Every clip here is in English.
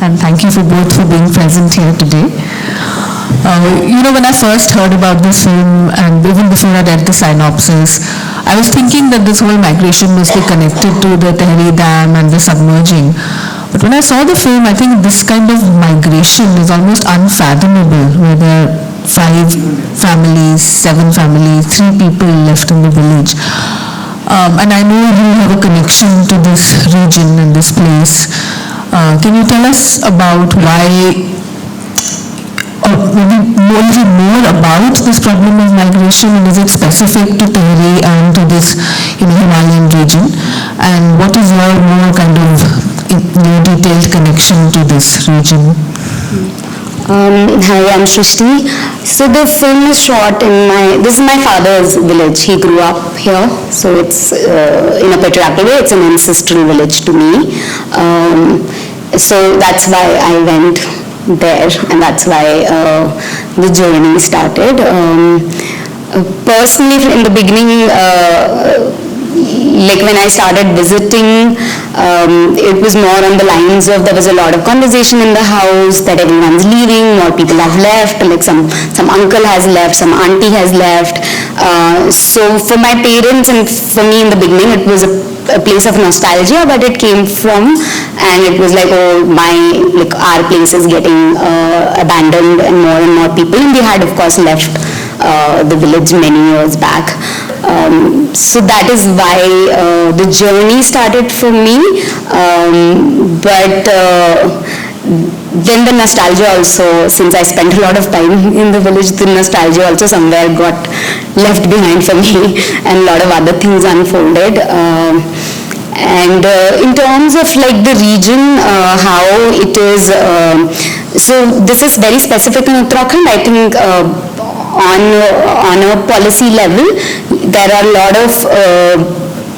and thank you for both for being present here today. When I first heard about this film, and even before I read the synopsis, I was thinking that this whole migration must be connected to the Tehri Dam and the submerging. But when I saw the film, I think this kind of migration is almost unfathomable, where there are 5 families, 7 families, 3 people left in the village. And I know you have a connection to this region and this place. Can you tell us about why, or maybe a little more about this problem of migration, and is it specific to Tehri and to this Himalayan region? And what is your more kind of detailed connection to this region? Hi, I'm Sristhi. So the film is shot in this is my father's village. He grew up here, so it's in a patriarchal way, it's an ancestral village to me. So that's why I went there, and that's why the journey started. Personally, in the beginning, like when I started visiting, it was more on the lines of there was a lot of conversation in the house that everyone's leaving, more people have left, like some uncle has left, some auntie has left. So for my parents and for me in the beginning, it was a place of nostalgia, but it came from, and it was like, oh, our place is getting abandoned and more people, and we had of course left the village many years back. So that is why the journey started for me, but then the nostalgia also, since I spent a lot of time in the village, the nostalgia also somewhere got left behind for me, and a lot of other things unfolded. And in terms of like the region, how it is, so this is very specific in Uttarakhand. I think on a policy level, there are a lot of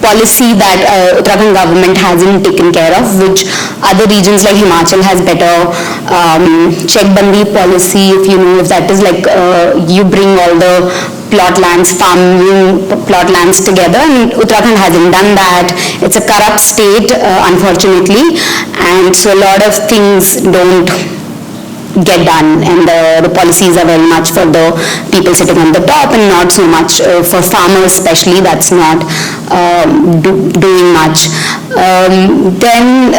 policy that Uttarakhand government hasn't taken care of, which other regions like Himachal has better check-bandi policy. If you know, if that is like you bring all the farming plot lands together, and Uttarakhand hasn't done that. It's a corrupt state, unfortunately, and so a lot of things don't get done, and the policies are very much for the people sitting on the top and not so much for farmers especially. That's not doing much. Then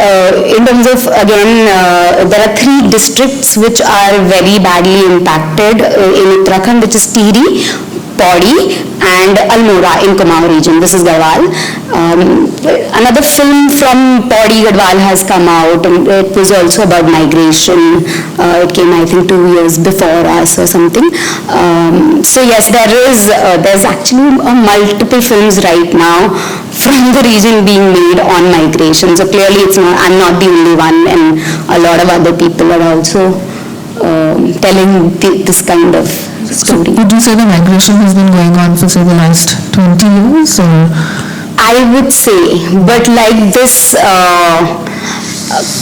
in terms of, again, there are 3 districts which are very badly impacted in Uttarakhand, which is Tirhi, Pauri and Almora in Kumaon region. This is Garhwal. Another film from Pauri, Garhwal has come out, and it was also about migration. It came, I think, 2 years before us or something. So yes, there's actually multiple films right now from the region being made on migration. So clearly I'm not the only one, and a lot of other people are also telling this kind of story. Would you say the migration has been going on for, say, the last 20 years? Or? I would say, but like this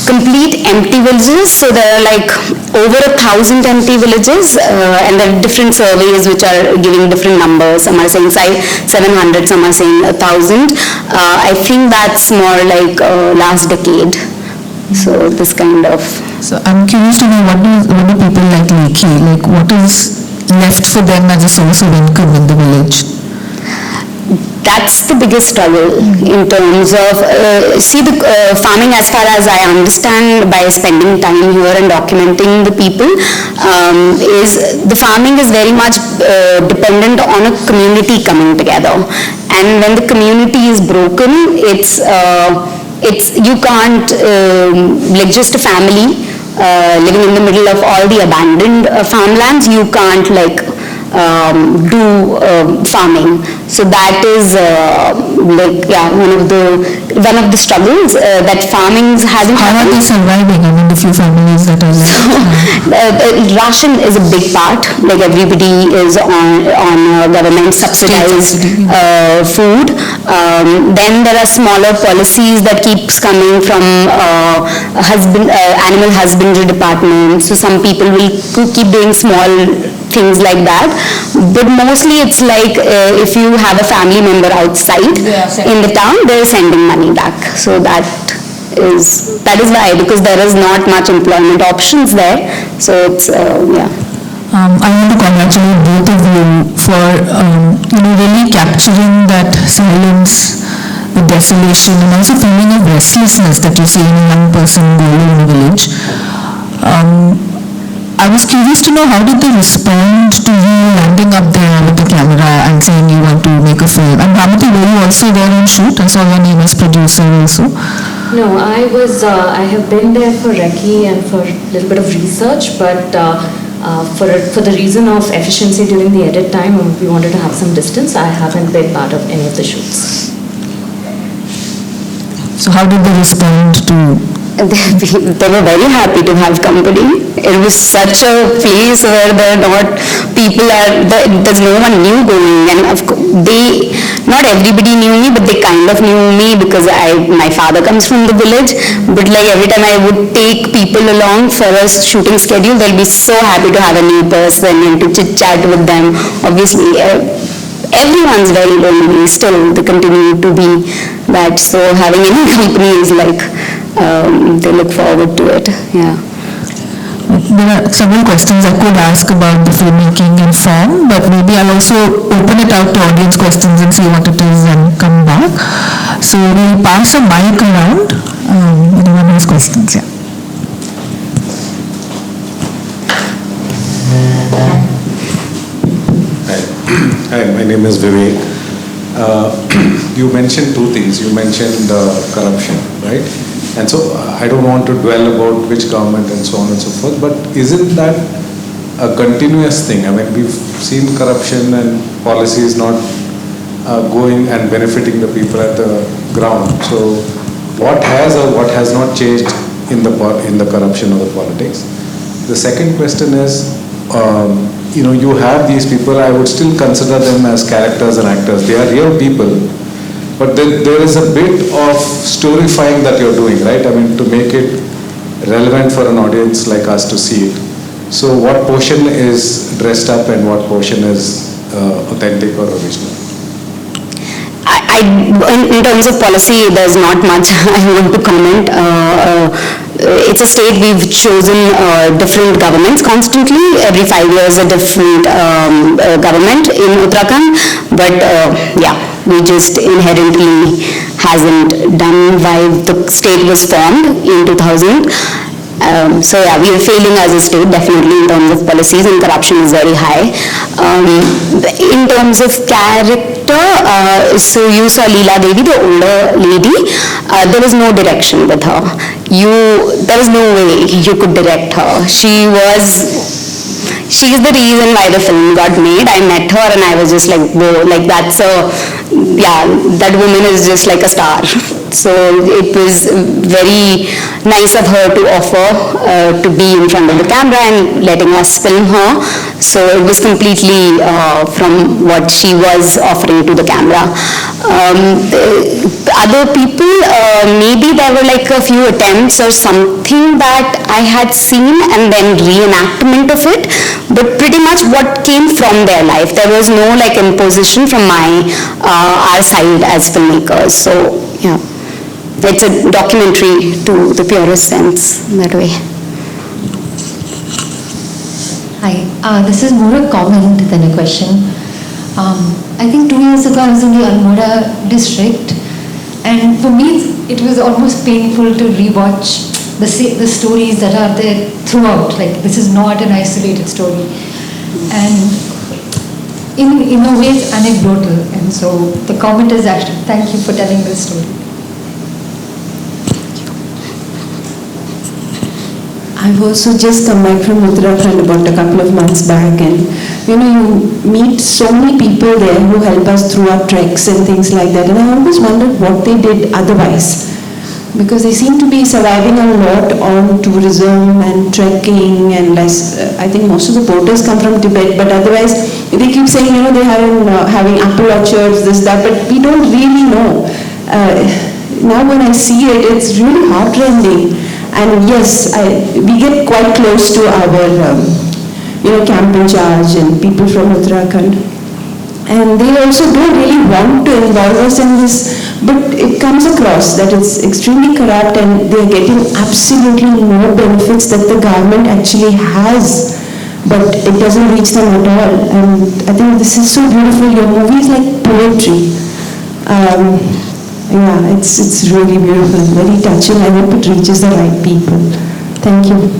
complete empty villages, so there are like over 1,000 empty villages, and there are different surveys which are giving different numbers. Some are saying 700, some are saying 1,000. I think that's more like last decade. So this kind of. So I'm curious to know, what do people like Lakheria, like what is left for them as a source of income in the village? That's the biggest struggle in terms of, farming, as far as I understand by spending time here and documenting the people, the farming is very much dependent on a community coming together. And when the community is broken, you can't, like just a family living in the middle of all the abandoned farmlands, you can't like do farming. So that is one of the struggles that farming hasn't. How are they surviving? I mean, the few families that are left. Ration is a big part. Like everybody is on government subsidized food. Then there are smaller policies that keeps coming from animal husbandry department. So some people will keep doing small things like that, but mostly it's like if you have a family member outside in the town, they're sending money back. So that that is why, because there is not much employment options there. So it's yeah. I want to congratulate both of you for really capturing that silence, the desolation, and also feeling of restlessness that you see in a young person going in a village. I was curious to know, how did they respond to you landing up there with the camera and saying you want to make a film? And Bhamati, were you also there on shoot? I saw your name as producer also. No, I have been there for recce and for a little bit of research, but for the reason of efficiency during the edit time, we wanted to have some distance. I haven't been part of any of the shoots. So how did they respond to? They were very happy to have company. It was such a place where there's no one new going, and not everybody knew me, but they kind of knew me because my father comes from the village. But like every time I would take people along for a shooting schedule, they'll be so happy to have a new person and to chit chat with them. Obviously, everyone's very lonely still. They continue to be that. So having any company is like. They look forward to it, yeah. There are several questions I could ask about the filmmaking and form, but maybe I'll also open it out to audience questions and see what it is and come back. So we'll pass a mic around. Anyone has questions, yeah. Hi, my name is Vivek. You mentioned two things. You mentioned corruption, right? And so I don't want to dwell about which government and so on and so forth, but isn't that a continuous thing? I mean, we've seen corruption and policies not going and benefiting the people at the ground. So what has or what has not changed in the corruption or the politics? The second question is, you have these people, I would still consider them as characters and actors. They are real people. But there is a bit of storifying that you're doing, right? I mean, to make it relevant for an audience like us to see it. So what portion is dressed up and what portion is authentic or original? In terms of policy, there's not much I want to comment. It's a state we've chosen different governments constantly. Every 5 years a different government in Uttarakhand. But yeah, we just inherently hasn't done why the state was formed in 2000. So yeah, we are failing as a state definitely in terms of policies, and corruption is very high. In terms of character, so you saw Leela Devi, the older lady. There was no direction with her. There was no way you could direct her. She is the reason why the film got made. I met her and I was just like, whoa, like that woman is just like a star. So it was very nice of her to offer to be in front of the camera and letting us film her. So it was completely from what she was offering to the camera. Other people, maybe there were like a few attempts or something that I had seen and then reenactment of it, but pretty much what came from their life. There was no like imposition from our side as filmmakers. So yeah, it's a documentary to the purest sense that way. Hi, this is more a comment than a question. I think 2 years ago I was in the Almora district, and for me it was almost painful to rewatch the stories that are there throughout. Like, this is not an isolated story, and in a way it's anecdotal, and so the comment is actually thank you for telling this story. I've also just come back from Uttarakhand about a couple of months back, and you meet so many people there who help us through our treks and things like that, and I always wondered what they did otherwise, because they seem to be surviving a lot on tourism and trekking, and I think most of the porters come from Tibet, but otherwise they keep saying they are having apple orchards, this, that, but we don't really know. Now when I see it, it's really heartrending. And yes, we get quite close to our, camp in charge and people from Uttarakhand. and they also don't really want to involve us in this, but it comes across that it's extremely corrupt and they're getting absolutely no benefits that the government actually has, but it doesn't reach them at all. And I think this is so beautiful. Your movie is like poetry. Yeah, it's really beautiful, very touching. I hope it reaches the right people. Thank you.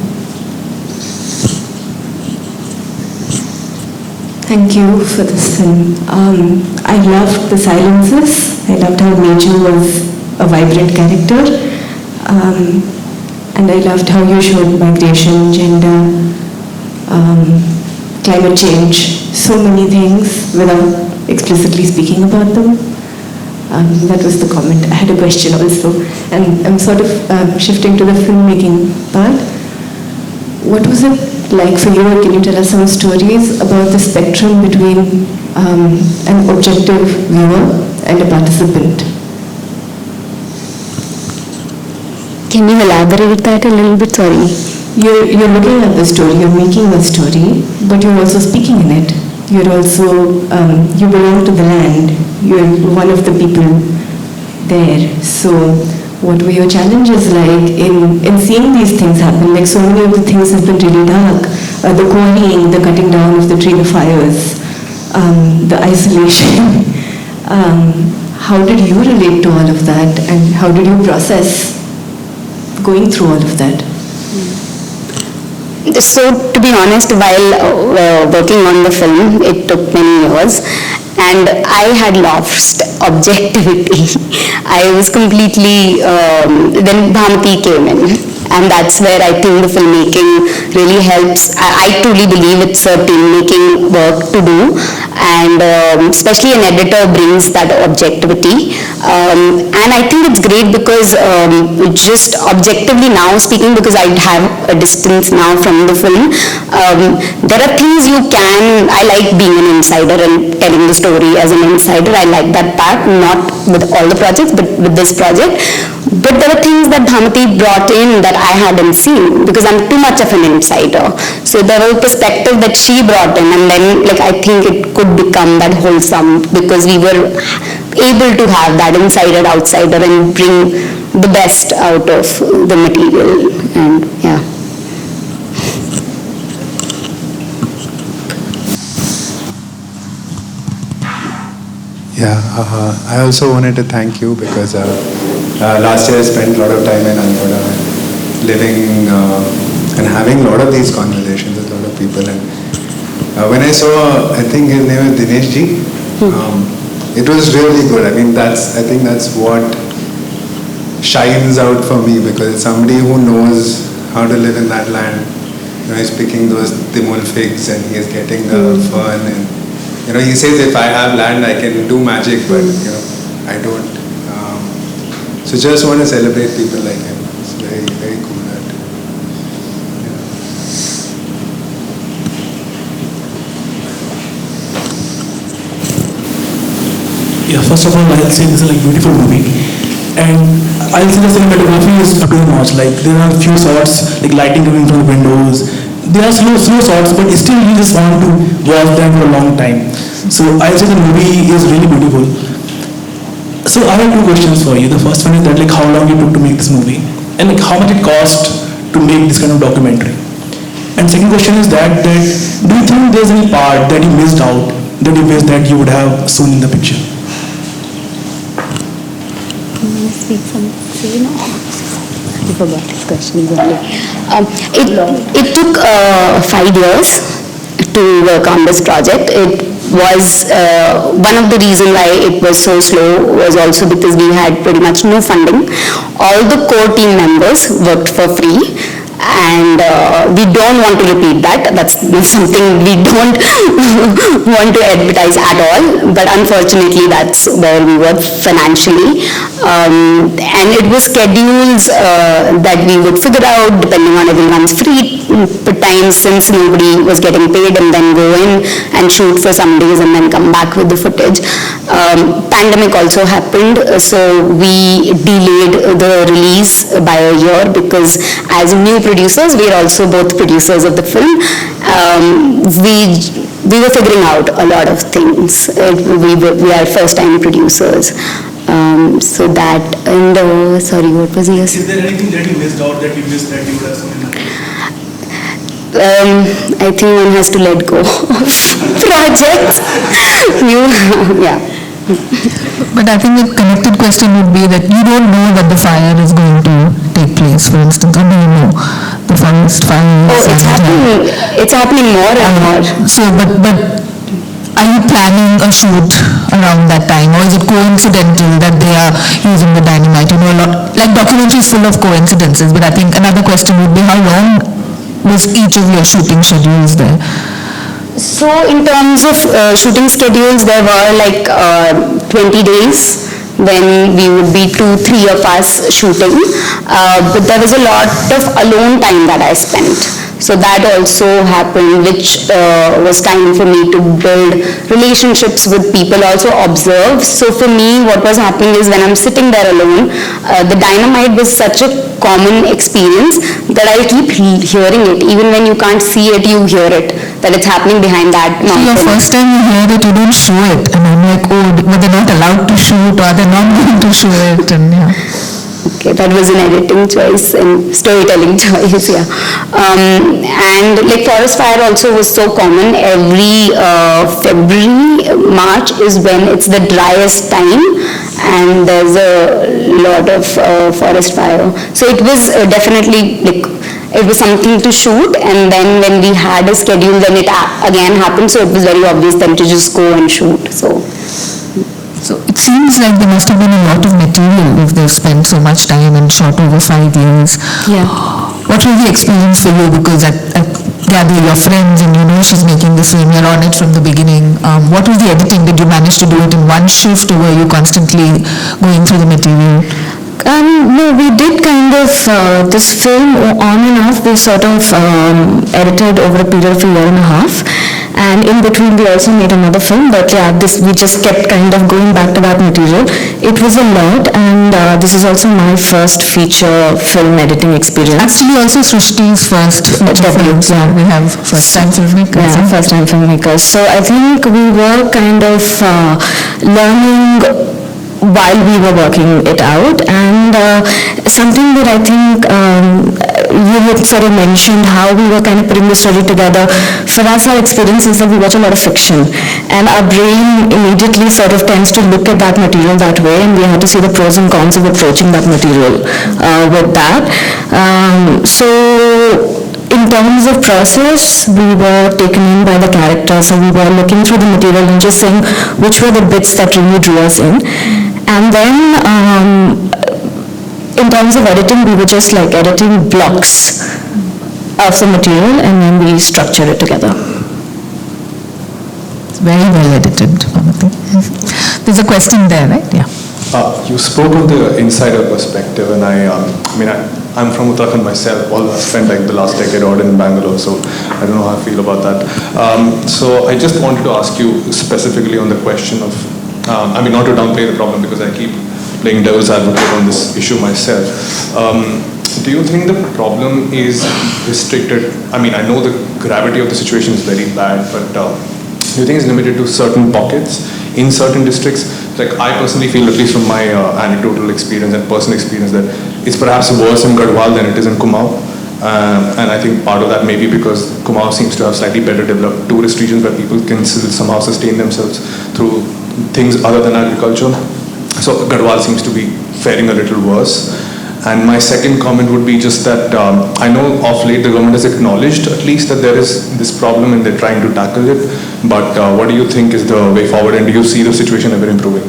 Thank you for this film. I loved the silences. I loved how nature was a vibrant character. And I loved how you showed migration, gender, climate change, so many things without explicitly speaking about them. That was the comment. I had a question also. And I'm sort of shifting to the filmmaking part. What was it like for you? Can you tell us some stories about the spectrum between an objective viewer and a participant? Can you elaborate that a little bit? Sorry. You're looking at the story, you're making a story, but you're also speaking in it. You're also, you belong to the land. You're one of the people there. So what were your challenges like in seeing these things happen? Like so many of the things have been really dark. The quarrying, the cutting down of the tree, the fires, the isolation. How did you relate to all of that, and how did you process going through all of that? So, to be honest, while working on the film, it took many years, and I had lost objectivity. I was completely, then Bhamati came in, and that's where I think the filmmaking really helps. I truly believe it's a filmmaking work to do, and especially an editor brings that objectivity. And I think it's great because just objectively now speaking, because I have a distance now from the film, there are things you can, I like being an insider and telling the story as an insider. I like that part, not with all the projects, but with this project. But there are things that Bhamati brought in that I hadn't seen because I'm too much of an insider. So there was a perspective that she brought in, and then like I think it could become that wholesome because we were able to have that insider outsider and bring the best out of the material. And yeah. Yeah, I also wanted to thank you because last year I spent a lot of time in Almora, living and having a lot of these conversations with a lot of people. And when I saw, I think his name is Dinesh Ji, it was really good. I mean, I think that's what shines out for me because it's somebody who knows how to live in that land. You know, he's picking those timul figs and he's getting the fern and you know, he says if I have land I can do magic, but you know, I don't. So just want to celebrate people like him. It's very, very cool that. Yeah, first of all, I'll say this is like a beautiful movie. And I'll say the cinematography is too much. Like there are a few shots, like lighting coming from the windows. They are slow shots, but still you just want to watch them for a long time. So I'll say the movie is really beautiful. So I have two questions for you. The first one is that like how long you took to make this movie, and like how much it cost to make this kind of documentary. And second question is that do you think there's any part that you missed out that you wish that you would have seen in the picture? I forgot his questions only. It took 5 years to work on this project. It was one of the reasons why it was so slow was also because we had pretty much no funding. All the core team members worked for free. And we don't want to repeat that. That's something we don't want to advertise at all. But unfortunately, that's where we were financially. And it was schedules that we would figure out depending on everyone's free time, since nobody was getting paid, and then go in and shoot for some days and then come back with the footage. Pandemic also happened, so we delayed the release by a year because as new producers, we are also both producers of the film. We we were figuring out a lot of things. We are first-time producers. So that, and sorry, what was the Is there anything that you missed out that you wish that you would have seen? I think one has to let go of projects. Yeah. But I think a connected question would be that you don't know that the fire is going to take place, for instance, or do you know the forest fire? Oh, it's happening more and more. So, but are you planning a shoot around that time, or is it coincidental that they are using the dynamite? You know, a lot, like documentary is full of coincidences, but I think another question would be how long was each of your shooting schedules there? So in terms of shooting schedules, there were like 20 days when we would be 2-3 of us shooting, but there was a lot of alone time that I spent. So that also happened, which was time for me to build relationships with people, also observe. So for me, what was happening is when I'm sitting there alone, the dynamite was such a common experience that I keep hearing it. Even when you can't see it, you hear it, that it's happening behind that mountain. So your first time you hear it, you don't show it. And I'm like, oh, but they're not allowed to shoot, or they're not going to show it, and yeah. Okay, that was an editing choice and storytelling choice, yeah. And like forest fire also was so common. Every February, March is when it's the driest time, and there's a lot of forest fire. So it was definitely like, it was something to shoot, and then when we had a schedule, then it again happened, so it was very obvious then to just go and shoot, so. So it seems like there must have been a lot of material if they've spent so much time and shot over 5 years. Yeah. What was the experience for you? Because I gather your friends and you know she's making this film, you're on it from the beginning. What was the editing? Did you manage to do it in one shift, or were you constantly going through the material? No, we did kind of, this film on and off, we sort of edited over a period of 1.5 years. And in between we also made another film, but yeah, we just kept kind of going back to that material. It was a lot, and this is also my first feature film editing experience. Actually also Srishti's first debut. Yeah, we have first-time filmmakers. Yeah, first-time filmmakers. So I think we were kind of learning while we were working it out, and something that I think you had sort of mentioned, how we were kind of putting the story together. For us, our experience is that we watch a lot of fiction, and our brain immediately sort of tends to look at that material that way, and we had to see the pros and cons of approaching that material with that. So in terms of process, we were taken in by the character, so we were looking through the material and just saying which were the bits that really drew us in. And then in terms of editing, we were just like editing blocks of the material, and then we structure it together. It's very well edited, Bhamati. There's a question there, right? Yeah. You spoke of the insider perspective, and I'm from Uttarakhand myself, although I spent like the last decade out in Bangalore, so I don't know how I feel about that. So I just wanted to ask you specifically on the question of, not to downplay the problem because I keep playing devil's advocate on this issue myself. Do you think the problem is restricted? I know the gravity of the situation is very bad, but do you think it's limited to certain pockets in certain districts? Like I personally feel, at least from my anecdotal experience and personal experience, that it's perhaps worse in Garhwal than it is in Kumaon. And I think part of that may be because Kumaon seems to have slightly better developed tourist regions where people can somehow sustain themselves through things other than agriculture. So Garhwal seems to be faring a little worse. And my second comment would be just that I know of late the government has acknowledged at least that there is this problem and they're trying to tackle it. But what do you think is the way forward, and do you see the situation ever improving?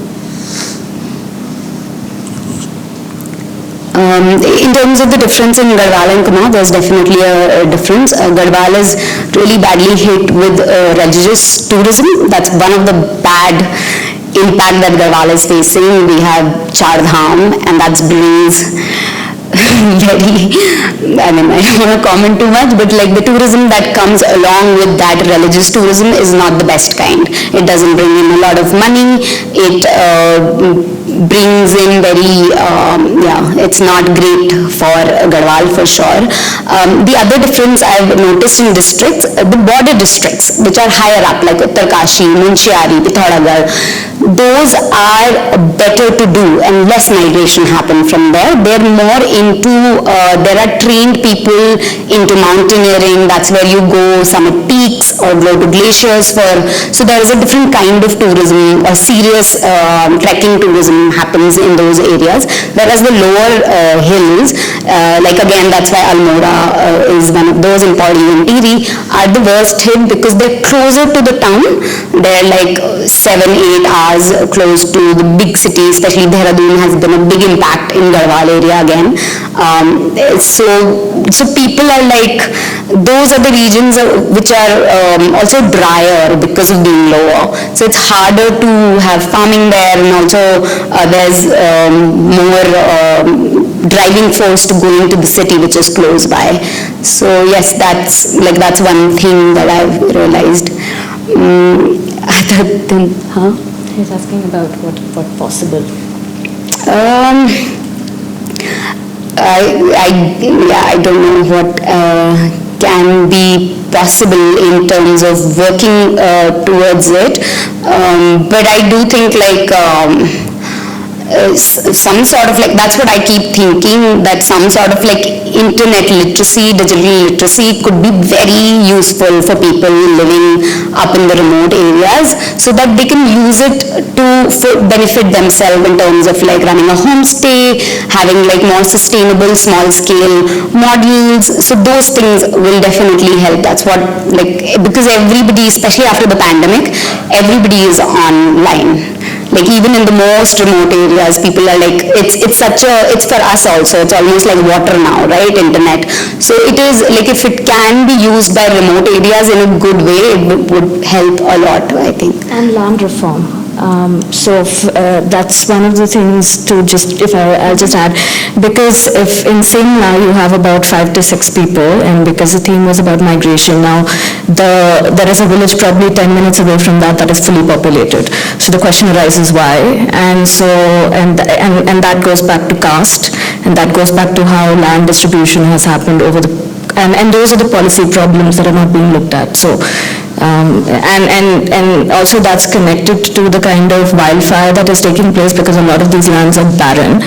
In terms of the difference in Garhwal and Kumaon, there's definitely a difference. Garhwal is really badly hit with religious tourism. That's one of the bad impact that Garhwal is facing. We have Char Dham, and that's brings very, I don't want to comment too much, but like the tourism that comes along with that religious tourism is not the best kind. It doesn't bring in a lot of money. It brings in very, it's not great for Garhwal for sure. The other difference I've noticed in districts, the border districts, which are higher up, like Uttarkashi, Munshiari, Pithoragarh, those are better to do and less migration happen from there. They're more into, there are trained people into mountaineering, that's where you go summit peaks or go to glaciers for, so there is a different kind of tourism, a serious trekking tourism happens in those areas, whereas the lower hills, like again that's why Almora is one of those in Pauri and Tiri, are the worst hit because they're closer to the town. They're like 7-8 hours close to the big city, especially Dehradun has been a big impact in Garhwal area again. So people are like, those are the regions which are also drier because of being lower. So it's harder to have farming there, and also there's more driving force to go into the city which is close by. So yes, that's one thing that I've realized. Other than, He's asking about what possible. I don't know what can be possible in terms of working towards it, but I do think like some sort of like, that's what I keep thinking, that some sort of like internet literacy, digital literacy could be very useful for people living up in the remote areas, so that they can use it to benefit themselves in terms of like running a homestay, having like more sustainable small scale models. So those things will definitely help. That's what, like, because everybody, especially after the pandemic, everybody is online. Like even in the most remote areas, people are like, it's for us also, it's almost like water now, right, internet. So it is like, if it can be used by remote areas in a good way, it would help a lot, I think. And land reform. That's one of the things to just, I'll just add, because if in Simla you have about 5 to 6 people, and because the theme was about migration, now there is a village probably 10 minutes away from that is fully populated. So the question arises why, and so and that goes back to caste, and that goes back to how land distribution has happened over the, and those are the policy problems that are not being looked at. So and also that's connected to the kind of wildfire that is taking place, because a lot of these lands are barren,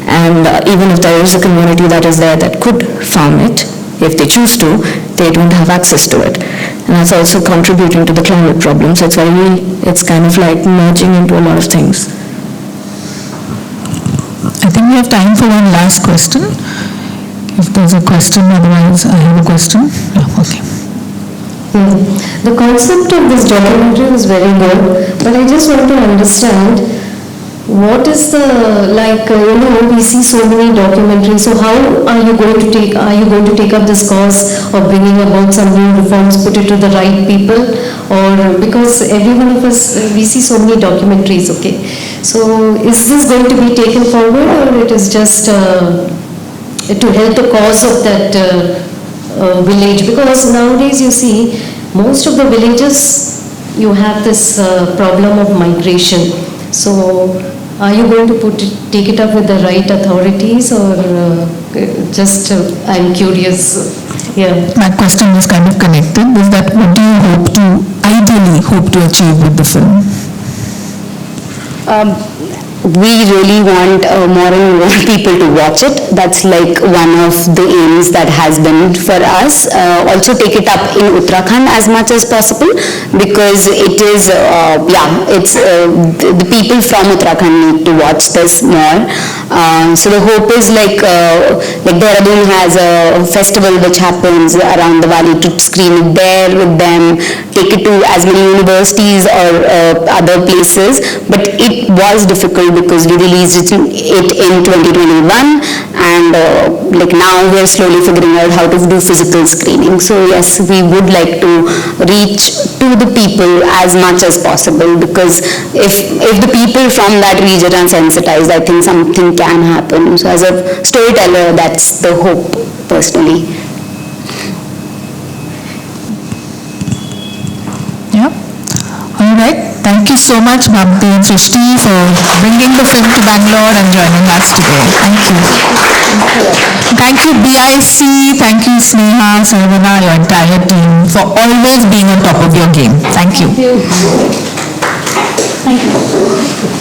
and even if there is a community that is there that could farm it, if they choose to, they don't have access to it, and that's also contributing to the climate problem. So it's kind of like merging into a lot of things. I think we have time for one last question. If there's a question, otherwise I have a question. Yeah, okay. The concept of this documentary was very good, but I just want to understand what is the, like, we see so many documentaries, so how are you going to take up this cause of bringing about some new reforms, put it to the right people, or because every one of us, we see so many documentaries, okay, so is this going to be taken forward, or it is just to help the cause of that village? Because nowadays you see most of the villages, you have this problem of migration. So are you going to take it up with the right authorities, or just I'm curious. Yeah. My question was kind of connected. Is that what do you ideally hope to achieve with the film? We really want more and more people to watch it. That's like one of the aims that has been for us. Also take it up in Uttarakhand as much as possible, because it is, the people from Uttarakhand need to watch this more. So the hope is like Dehradun has a festival which happens around the valley, to screen it there with them, take it to as many universities or other places. But it was difficult because we released it in 2021, and like now we're slowly figuring out how to do physical screening. So yes, we would like to reach to the people as much as possible, because if the people from that region are sensitized, I think something can happen. So as a storyteller, that's the hope personally. Yeah. All right. Thank Thank you so much, Bhamati and Sristhi, for bringing the film to Bangalore and joining us today. Thank you. Thank you, BIC. Thank you, Sneha, Sarvana, your entire team, for always being on top of your game. Thank you. Thank you.